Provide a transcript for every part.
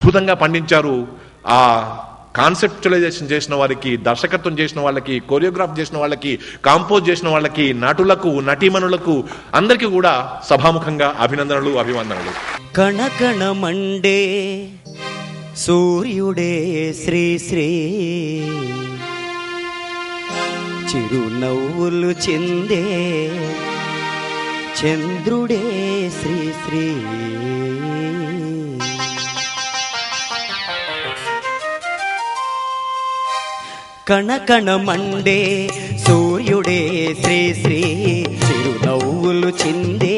అద్భుతంగా పండించారు. ఆ కాన్సెప్చువలైజేషన్ చేసిన వారికి, దర్శకత్వం చేసిన వాళ్ళకి, కొరియోగ్రాఫ్ చేసిన వాళ్ళకి, కాంపోజ్ చేసిన వాళ్ళకి, నటులకు, నటీమణులకు అందరికీ కూడా సభాముఖంగా అభినందనలు, అభివందనలు. కణకణ మండే సూర్యుడే శ్రీ శ్రీ, చిరునవ్వులు చిందే చంద్రుడే శ్రీ శ్రీ. కణకణ మండే సూర్యుడే శ్రీ శ్రీ, చిరునవ్వులు చిందే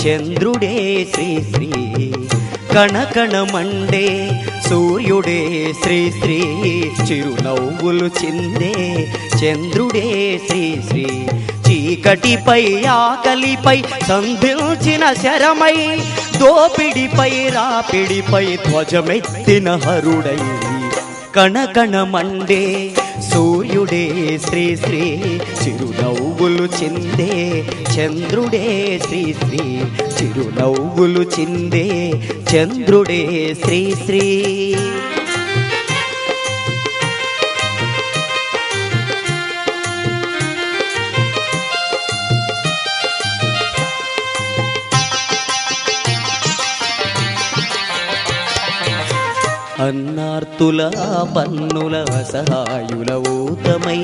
చంద్రుడే శ్రీ శ్రీ. కణకణ మండే సూర్యుడే శ్రీ శ్రీ, చిరునవ్వులు చిందే చంద్రుడే శ్రీ శ్రీ. చీకటిపై ఆకలిపై సంధించిన శరమై, దోపిడిపై రాపిడిపై ధ్వజమెత్తిన హరుడై. కణకణ మండే సూర్యుడే శ్రీ శ్రీ, చిరునవ్వులు చిందే చంద్రుడే శ్రీ శ్రీ. చిరునవ్వులు చిందే చంద్రుడే శ్రీ శ్రీ. అన్నార్తుల పన్నుల అసహాయుల ఊతమై,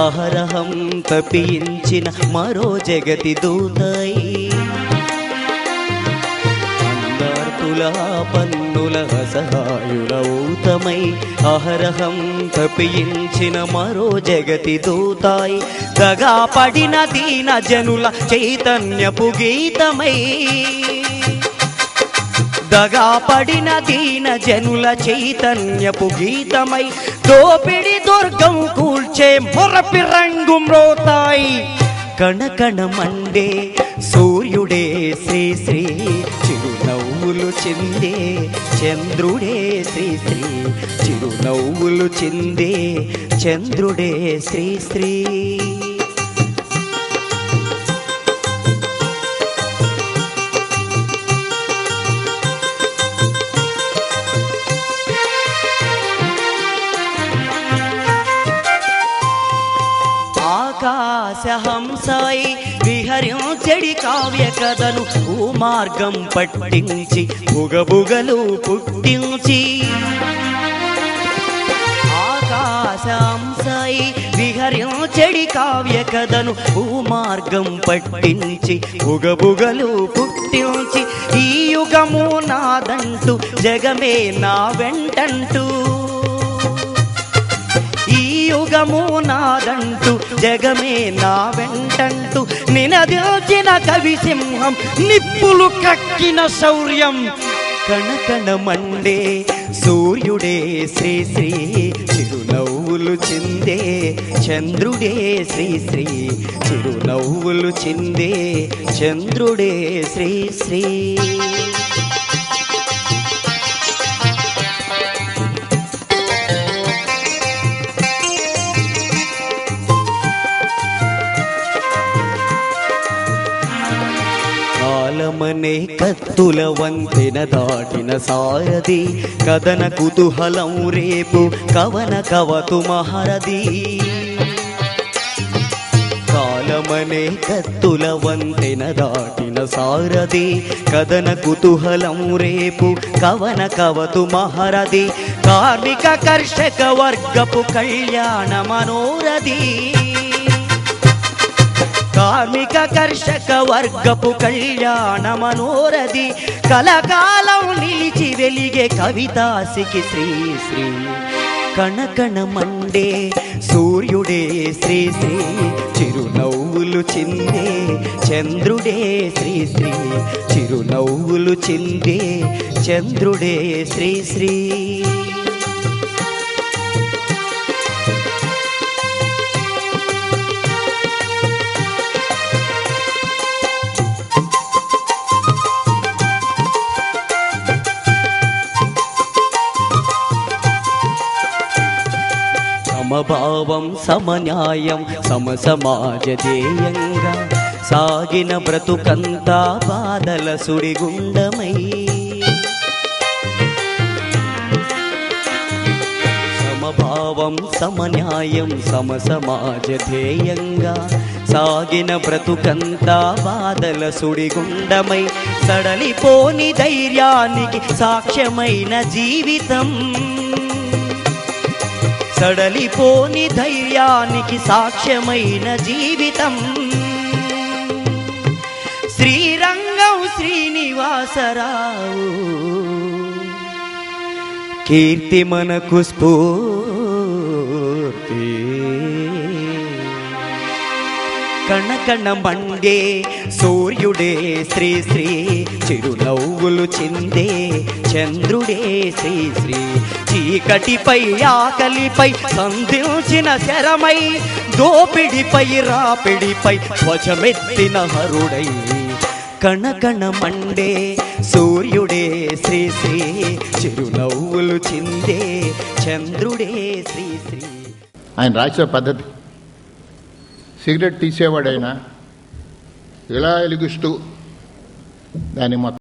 అహరహం తప్పించిన మరో జగతి దూతై. అన్నార్తుల పన్నుల అసహాయుల ఊతమై, అహరహం తప్పించిన మరో జగతి దూతాయి. దగా పడిన దీన జనుల చైతన్యపు గీతమై, దగా పడిన దీన జనుల చైతన్యపు గీతమై, దోపిడి దుర్గం కూల్చే మొరపి రంగు మ్రోతాయి. కణకణ మండే సూర్యుడే శ్రీ శ్రీ, చిరునవ్వులు చిందే చంద్రుడే శ్రీ శ్రీ. చిరునవ్వులు చిందే చంద్రుడే శ్రీ శ్రీ. ఆకాశహంసై విహరించెడి కావ్య కథను భూమార్గం పట్టించి బుగబుగలు పుట్టించి. ఆకాశహంసై విహరించెడి కావ్య కథను భూమార్గం పట్టించి బుగబుగలు పుట్టించి. ఈ యుగము నాదంటూ జగమే నా వెంటంటూ, ఈ యుగము నాదంటూ జగమే నా వెంటంటూ, నినదిల్చిన కవి సింహం నిప్పులు కక్కిన శౌర్యం. కణకణ మండే సూర్యుడే శ్రీ శ్రీ, చిరునవ్వులు చిందే చంద్రుడే శ్రీ శ్రీ. చిరునవ్వులు చిందే చంద్రుడే శ్రీ శ్రీ. కాలమనే కత్తుల వంతెన దాటిన సారథి, కథన కుతూహలం రేపు కవన కవతు మహారథి. కాలమనే కత్తుల వంతెన దాటిన సారథి, కథన కుతూహలం రేపు కవన కవతు మహారథి. కార్మిక కర్షక వర్గపు కళ్యాణ మనోరథి, కార్మిక కర్షక వర్గపు కళ్యాణ మనోరథి. కలకాలం నిలిచి వెలిగే కవితాసికి శ్రీ శ్రీ. కణకణ మండే సూర్యుడే శ్రీ శ్రీ, చిరునవ్వులు చిందే చంద్రుడే శ్రీ శ్రీ. చిరునవ్వులు చిందే చంద్రుడే శ్రీ శ్రీ. సమభావం సమన్యాయం సమసమాజ ధ్యేయంగా సాగిన బ్రతుకంతా బాధల సుడిగుండమై. సమభావం సమన్యాయం సమసమాజ ధ్యేయంగా సాగిన బ్రతుకంతా బాధల సుడిగుండమై సడలిపోని ధైర్యానికి సాక్ష్యమైన జీవితం, సడలిపోని ధైర్యానికి సాక్ష్యమైన జీవితం. శ్రీరంగం శ్రీనివాసరావు కీర్తి మనకు స్ఫూర్తి. కణకణ మండే సూర్యుడే శ్రీ శ్రీ, చిరునవ్వులు చిందే చంద్రుడే శ్రీ శ్రీ. చీకటిపై ఆకలిపై సంధించిన శరమై, దోపిడిపై రాపిడిపై ధ్వజమెత్తిన హరుడై. కణకణ మండే సూర్యుడే శ్రీ శ్రీ, చిరునవ్వులు చిందే చంద్రుడే శ్రీ శ్రీ. ఆయన రాసే పద్ధతి, సిగరెట్ తీసేవాడైనా ఇలా వెలిగిస్తూ దాన్ని మొత్తం